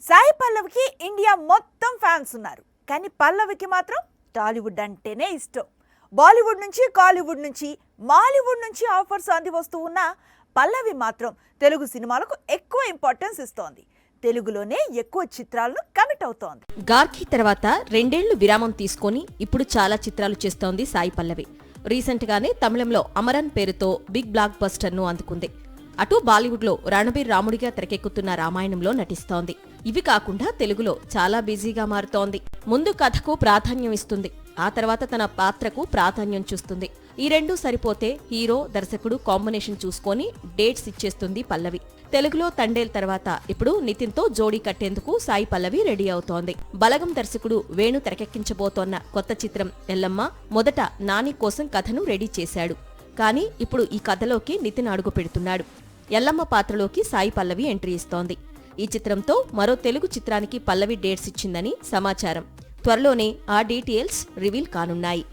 Sai పల్లవికి India మొత్తం fans ఉన్నారు. కానీ పల్లవికి మాత్రం టాలీవుడ్ అంటేనే ఇష్టం. బాలీవుడ్ నుంచి, కాలీవుడ్ నుంచి, మాలీవుడ్ నుంచి ఆఫర్స్ అంది వస్తూ ఉన్న పల్లవి మాత్రం తెలుగు సినిమాలకు ఎక్కువ ఇంపార్టెన్స్ ఇస్తోంది. తెలుగులోనే ఎక్కువ చిత్రాలను కమిట్ అవుతోంది. గార్ఖీ తర్వాత 2 ఏళ్లు విరామం తీసుకొని ఇప్పుడు చాలా చిత్రాలు చేస్తోంది సాయి పల్లవి. రీసెంట్ గానే తమిళంలో అమరన్ పేరుతో బిగ్ బ్లాక్ బస్టర్ ను అందుకుంది. అటు బాలీవుడ్ లో రణబీర్ రాముడిగా తెరకెక్కుతున్న రామాయణంలో నటిస్తోంది. ఇవి కాకుండా తెలుగులో చాలా బిజీగా మారుతోంది. ముందు కథకు ప్రాధాన్యం ఇస్తుంది, ఆ తర్వాత తన పాత్రకు ప్రాధాన్యం చూస్తుంది. ఈ రెండూ సరిపోతే హీరో, దర్శకుడు కాంబినేషన్ చూసుకొని డేట్స్ ఇచ్చేస్తుంది పల్లవి. తెలుగులో తండేల్ తర్వాత ఇప్పుడు నితిన్ తో జోడీ కట్టేందుకు సాయి పల్లవి రెడీ అవుతోంది. బలగం దర్శకుడు వేణు తెరకెక్కించబోతోన్న కొత్త చిత్రం ఎల్లమ్మ మొదట నాని కోసం కథను రెడీ చేశాడు. కానీ ఇప్పుడు ఈ కథలోకి నితిన్ అడుగు పెడుతున్నాడు. ఎల్లమ్మ పాత్రలోకి సాయి పల్లవి ఎంట్రీ ఇస్తోంది. ఈ చిత్రంతో మరో తెలుగు చిత్రానికి పల్లవి డేట్స్ ఇచ్చిందని సమాచారం. త్వరలోనే ఆ డీటెయిల్స్ రివీల్ కానున్నాయి.